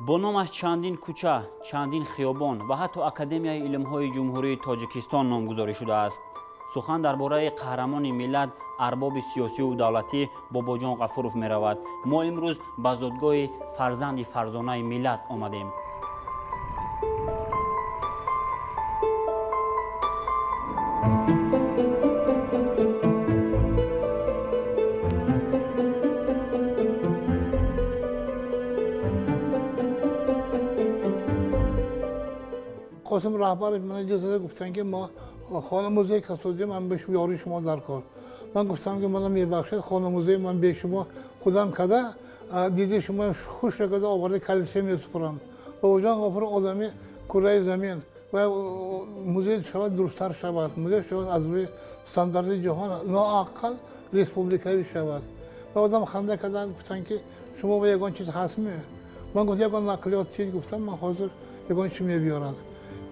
با نام از چندین کوچه، چندین خیابان و حتی اکادمیای علم‌های جمهوری تاجیکستان نامگذاری شده است. سخن درباره قهرمان ملت، ارباب سیاسی و دولتی باباجان غفورов می‌رود. ما امروز به زادگاه فرزند فرزانه ملت آمدیم. قاسم رهبر من اجازه گفتن که ما خانه موزه کسادی من به یاری شما در کار. من گفتم که منم میبخشید خانه موزه من به شما خودم کده دیدی شما خوش نکده آورده کلیسه میسپرم. با وجان غفور آدمی کره زمین و موزه شود درستتر شود. موزه شود از روی استاندارد جهان لااقل ریسپوبلیکایی شود. و آدم خنده کردن گفتن که شما با یگان چیز هست می. من گفتم یگان نقلیات چیز گفتم من حاضر یگان چی میبیارد.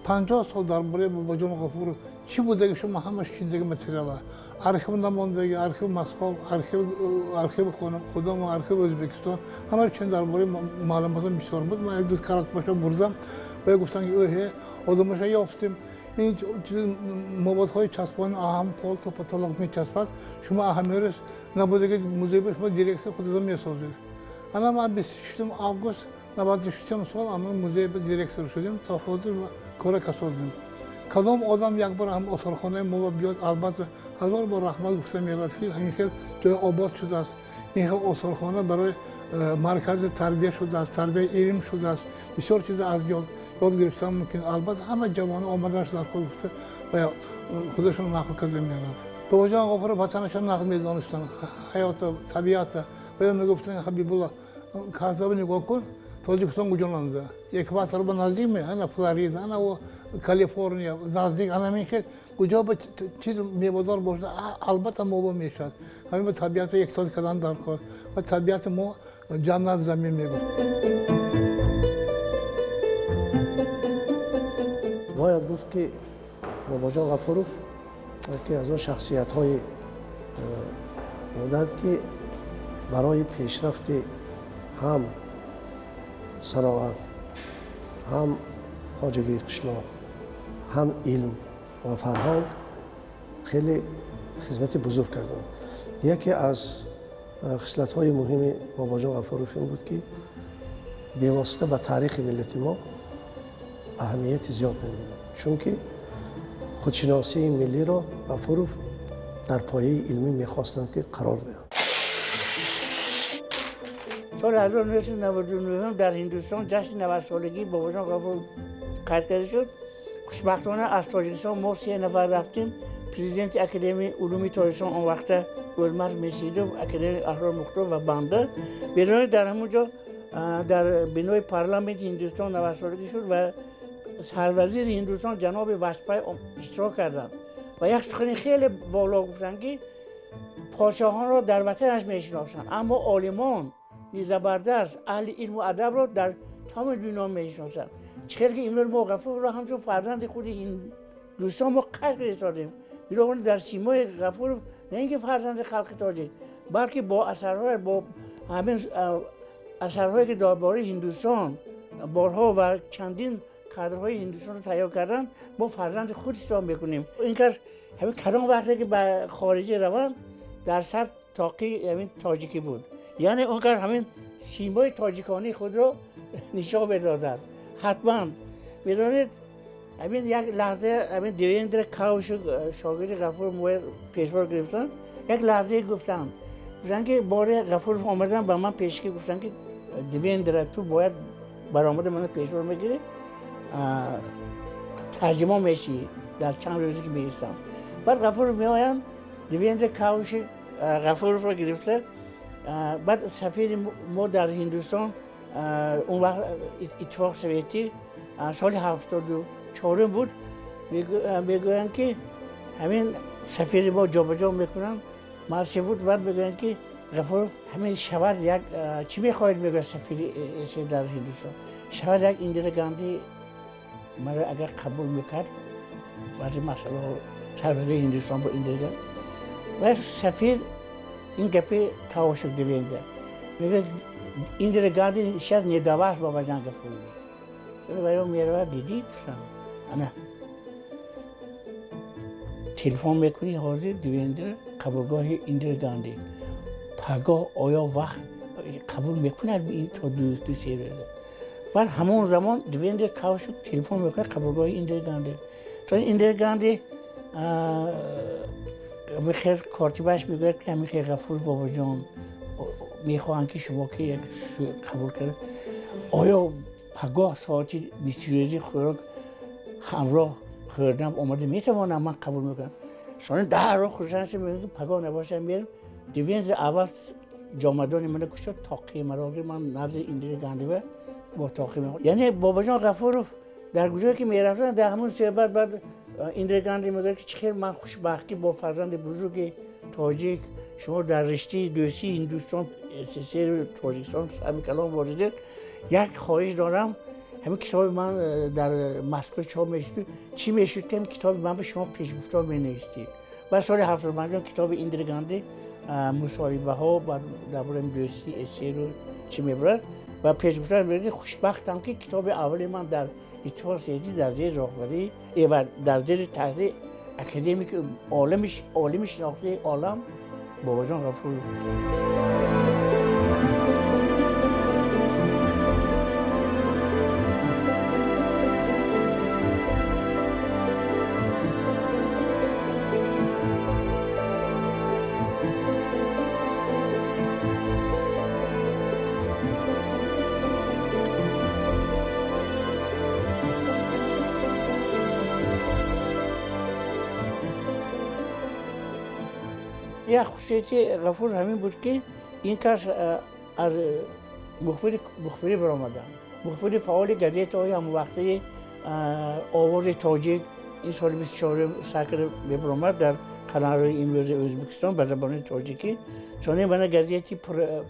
50 سال درباره باباجان غفور چی بوده که شما همش شنیدگی متریال ارشیو نماندگی ارشیو مسکو ارشیو خودم و ارشیو ازبکستان همه چند درباره معلومات بسیار بود. من یک دو کارت باشه بردم و گفتن که اوه آدمش یافتیم این چیز موادهای چسبان اهم پال تو پتالوگ میچسبد شما اهمیتش نبوده که موزه به شما دیرکس خودتون میسازید. الان ما 26 آگوست 96 سال اما موزه به دیرکس شدیم تا حاضر کار کسادیم. کدام آدم یک بار هم آثارخانه ما بیاد البته هزار بار رحمت گفتم میرفت که این خیلی جای آباد شده است. این خیلی آثارخانه برای مرکز تربیت شده است، تربیت علم شده است. بسیار چیز از یاد گرفتن ممکن البته همه جوان آمدنش در خود گفته و خودشون نقل کرده میرفت. باباجان غفور وطنشون نقل میدانستن حیات طبیعت و میگفتن حبیب الله کتاب نگاه کن تاجیکستان گوجاننده یک وقت رو به نزدیک می انا فلوریدا انا و کالیفرنیا نزدیک انا میشه کجا به چیز میوه‌دار باشه البته موبا میشد همین به طبیعت یک سال کردن در کار و طبیعت ما جنت زمین میگه. باید گفت که باباجان غفورов که از اون شخصیت‌های بودند که برای پیشرفت هم صناعت، هم خواجگی قشلاق، هم علم و فرهنگ خیلی خدمت بزرگ کردند. یکی از خصلت‌های مهم باباجان غفورov این بود که بی‌واسطه به تاریخ ملت ما اهمیت زیاد می‌دادند. چون که خودشناسی ملی را غفورov در پایه علمی می‌خواستند که قرار دهند. سال 1999 در هندوستان جشن 90 سالگی باباجان غفور قید کرده شد. خوشبختانه از تاجیکستان ما 3 نفر رفتیم. پرزیدنت اکادمی علوم تاجیکستان اون وقت گلمرد میرسیدوف، اکادمی اهرام مختار و بنده. بیرون در همونجا در بنای پارلمانت هندوستان 90 سالگی شد و سروزیر هندوستان جناب واجپای اشتراک کردند و یک سخن خیلی بالا گفتن که پادشاهان را در وطنش میشناسند اما عالمان زبردست اهل علم و ادب را در تمام دنیا میشناسند. چرا که امروز ما غفور را همچون فرزند خود این دوستان ما قدر سازیم. بنابراین در سیمای غفور نه اینکه فرزند خلق تاجیک بلکه با همین اثرهایی که درباره هندوستان بارها و چندین کادرهای هندوستان رو تیار کردن ما فرزند خود حساب میکنیم. اینکه همین کدام وقتی که به خارجی روان در سر تاقی همین تاجیکی بود. یعنی اونقدر همین سیمای تاجیکانی خود را نشان بدادند. حتما بدانید همین یک لحظه همین دیویندر کاوش شاگرد غفور موی پیشوار گرفتن یک لحظه گفتن که بار غفور آمدن به من پیشکی گفتن که دیویندر تو باید برآمد من پیشوار میگیری ترجمه میشی در چند روزی که بیستم. بعد غفور میآیند دیویندر کاوش غفور را گرفته. بعد سفیر ما در هندوستان اون وقت اتفاق سوویتی سال 74 بود میگویند که همین سفیر ما جابجا میکنن مرسی بود و میگویند که غفور همین شود یک چی میخواهید میگه سفیر در هندوستان شود یک اندرا گاندی مرا اگر قبول میکرد بعضی مسئله سربازی هندوستان با اندرا و سفیر این گپی کاوشک دیوینده میگه Indira Gandhi از ندواش بابا جان گفته بود. چون برای میروا دیدی گفتم انا تلفن میکنی حاضر دیویندر قبولگاه ایندرا گاندی پگاه آیا وقت قبول میکند این تا دو سه روز بعد همون زمان دیویندر کاوش تلفن میکنه قبولگاه ایندرا گاندی چون ایندرا گاندی میخیر کاتیبش میگه که میخیر غفور بابا جان میخوان که شما که یک قبول کرد آیا پگاه ساعتی 23 خوراک همراه خوردم اومده میتوانم من قبول میکنم شما در رو خوشش میگه پگاه نباشه میرم دیوینز اول جامدان من کشید تاقی مرا من نزد ایندرا گاندی با تاقی مرا یعنی بابا جان غفورов در گذاری که میرفتن در همون صحبت بعد ایندرا گاندی میگه که چخیر من خوشبختی با فرزند بزرگ تاجیک شما در رشته دوستی هندوستان سر تاجیکستان همین کلام وارده یک خواهش دارم همین کتاب من در مسکو چاپ میشد چی میشد که کتاب من به شما پیشگفتار مینوشتید و سال 75 کتاب ایندرا گاندی مصاحبه ها درباره دوستی اسیر رو چی میبرد و پیشگفتار میگه خوشبختم که کتاب اول من در اتفاق سیدی در زیر راهبری و در زیر تحریر اکادمیک عالم شناخته عالم بابا جان غفور یک خصوصیت غفور همین بود که این کس از مخبری برآمدن مخبری فعال گزیت های همون وقتی آواز تاجیک این سال 24 سکر برآمد در قناری امروز ازبکستان به زبان تاجیکی چون من گزیتی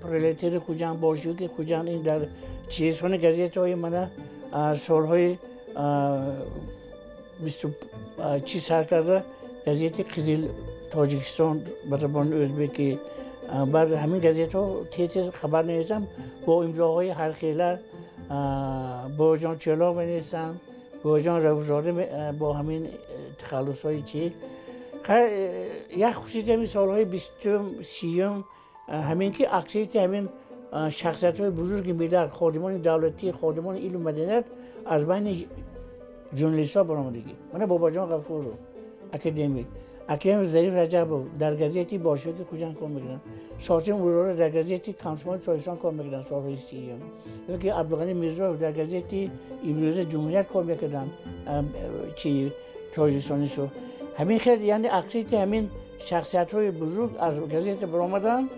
پرولتر خوجان باشوکی خوجان این در چیزان گزیت های من سالهای 20 سال کرده گزیتی قزل تاجیکستان به زبان ازبکی بعد همین گزیت ها تیتر خبر نویسم با امضاهای هر خیله با جان چلا بنویسم با جان روزاده با همین تخلص های چی یک خصوصیت همین سالهای 20 30 همین که اکثریت همین شخصیت های بزرگ ملت خادمان دولتی خادمان علم مدنیت از بین ژورنالیست ها برآمدگی من بابا جان غفور اکادمی اکرم ظریف رجب در گزیتی باشوکی خوجان کار میکنن ساعتی مرور در گزیتی کانسمان تاجیکستان کار میکنن سالهای 30 یا که عبدالغنی میرزا در گزیتی امروز جمهوریت کار میکنن چی تاجیکستانی شو همین خیلی یعنی اکثریت همین شخصیت های بزرگ از گزیت برآمدن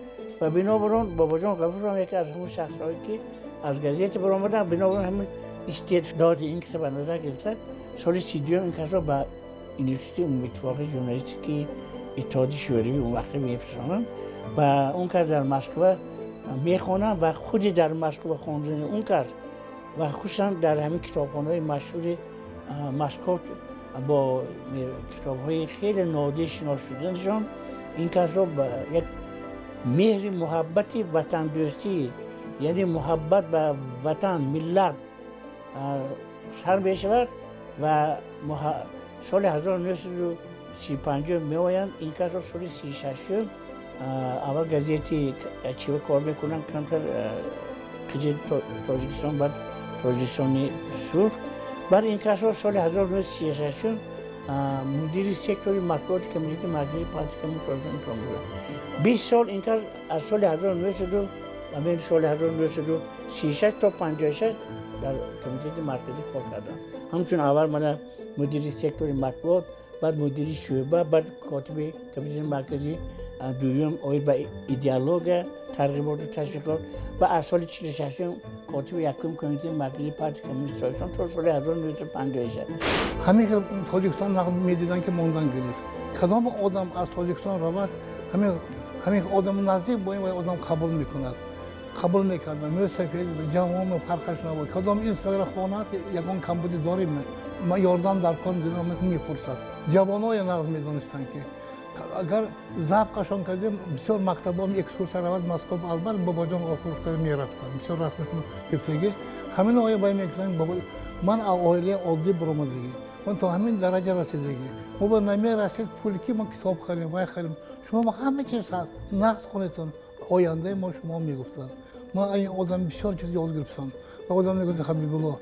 و بنابراین بابا جان غفور هم یکی از همون شخص هایی که از گزیت برآمدن بنابراین همین استعداد این کسا به نظر گرفته سال 32 این کسا با یونیورسیتی اتفاق ژورنالیستیکی اتحادیه شوروی اون وقت میفرستادن و اون کار در مسکو میخونن و خود در مسکو خوندن اون کار و خصوصا در همین کتابخانه‌های مشهور مسکو با کتاب‌های خیلی نادر شناخته شدنشان این کار رو با یک مهر محبت وطن دوستی یعنی محبت به وطن ملت سر بشود و سال 1935 میآیند این کار رو سال 36 اول گزیتی چی کار میکنن کمتر قزل تاجیکستان بعد تاجیکستانی سرخ بعد این کار رو سال 1936 مدیر سکتور مطبوعات کمیته مرکزی پارتی کمیته بود 20 سال این کار از سال 1902 همین سال 1936 تا 56 در کمیته مرکزی کار کردم همچون اول من مدیر سکتور مطبوعات بعد مدیر شعبه بعد کاتب کمیته مرکزی دوم آید به ایدئولوژی ترغیبات و تشویقات و از سال 46 کاتب یکم کمیته مرکزی پارتی کمونیست تاجیکستان تا سال 1956 همین که تاجیکستان نقد میدیدن که موندن گرفت کدام آدم از تاجیکستان رفت همین آدم نزدیک با این آدم قبول میکند قبول میکردن می سفید جوام فرقش نبود کدام این فقر خانات یکان کمبودی داریم ما یاردم در کار میدونم میپرسد جوانای نقد میدونستن که اگر ضبطشان کردیم بسیار مکتبام اکسکورسیا رود مسکو البته باباجان غفور کردم میرفتم بسیار رسمشون گرفتگی همین آقای باید میگن بابا من عائله عادی برآمدگی من تا همین درجه رسیدگی ما با نمی رسید پولی که ما کتاب خریم وای خریم شما با همه چیز هست نقد کنیتون آینده ما شما میگفتن ما این آدم بسیار چیز یاد گرفتم و آدم میگفت حبیب الله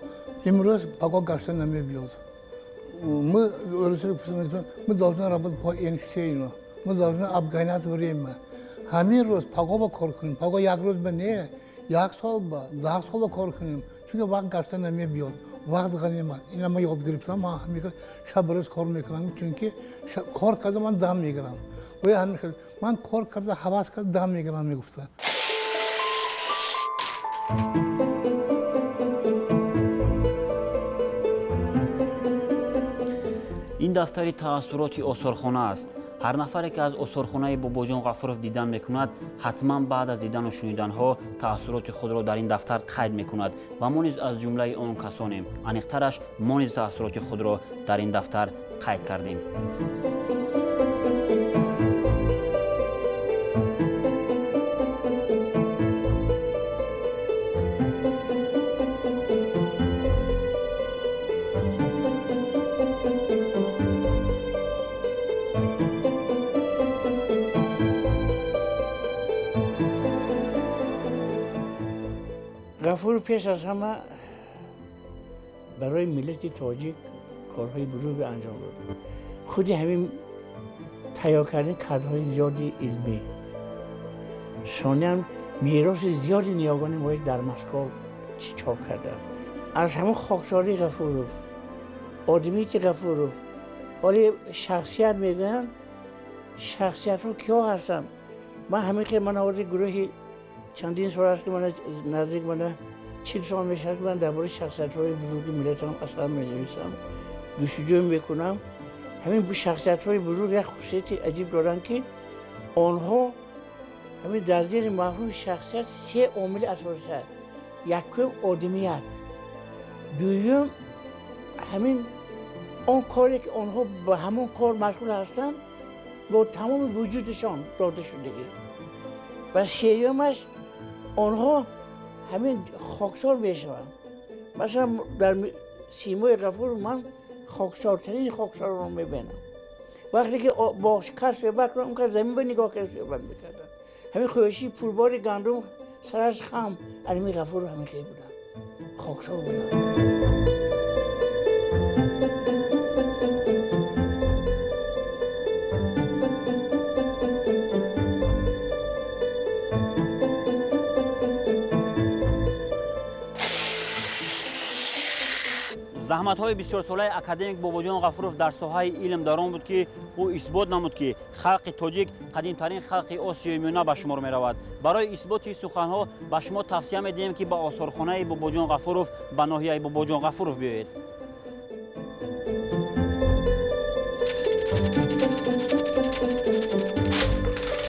امروز آقا گشتن نمیبیاد ما öylesine yapıyoruz. Мы должны работать по Эйнштейну. Мы должны обгонять время. همین روز پاگا کار کنیم. پاگا یک روز به نه، یک سال با 10 سال کار کنیم. چون وقت گشتن نمیاد. وقت غنیمت. اینا ما یاد گرفتم. ما همیشه شب روز کار میکنم. چون که کار کردم من دم میگیرم. و همیشه من کار کرده حواس کرده دم میگیرم میگفتن. این دفتری تأثیرات آثارخانه است. هر نفری که از آثارخانه باباجان غفورов دیدن میکند حتما بعد از دیدن و شنیدن ها تأثیرات خود را در این دفتر قید میکند و ما نیز از جمله آن کسانیم. انیقترش ما نیز تأثیرات خود را در این دفتر قید کردیم. غفور پیش از همه برای ملت تاجیک کارهای بزرگ انجام داد. خودی همین تهیه کردن کادرهای زیادی علمی. ثانی هم میراث زیادی نیاگان باید در مسکو چاپ کرده. از همون خاکساری غفورov، آدمیت غفورov، ولی شخصیت میگن شخصیت ها کیا هستن؟ من همین که من آوردی گروهی چندین سال است که من نزدیک من 40 سال میشه که من درباره شخصیت‌های بزرگ ملتم اصلا می‌نویسم جستجو میکنم. همین شخصیت‌های بزرگ یک خصوصیت عجیب دارن که آنها همین در زیر مفهوم شخصیت 3 عامل اساسی است. یکم آدمیت، دوم همین آن کاری که آنها به همون کار مشغول هستند با تمام وجودشان داده شدگی و سومش آنها همین خاکسار میشوند. مثلا در سیمای غفور من خاکسارترین خاکسار رو میبینم. وقتی که با کس صحبت کنم که زمین به نگاه که صحبت میکردن. همین خویشی پولبار گندم سرش خم علمی غفور همین خیلی بودن. خاکسار بودن. زحمت‌های بسیار ساله اکادمیک باباجان غفورov در ساحه علم در آن بود که او اثبات نمود که خلق تاجیک قدیمترین خلق آسیای میانه به شمار می‌رود. برای اثبات این سخن‌ها به شما توصیه می‌دهیم که به آثارخانه باباجان غفورov به ناحیه باباجان غفورov بیایید.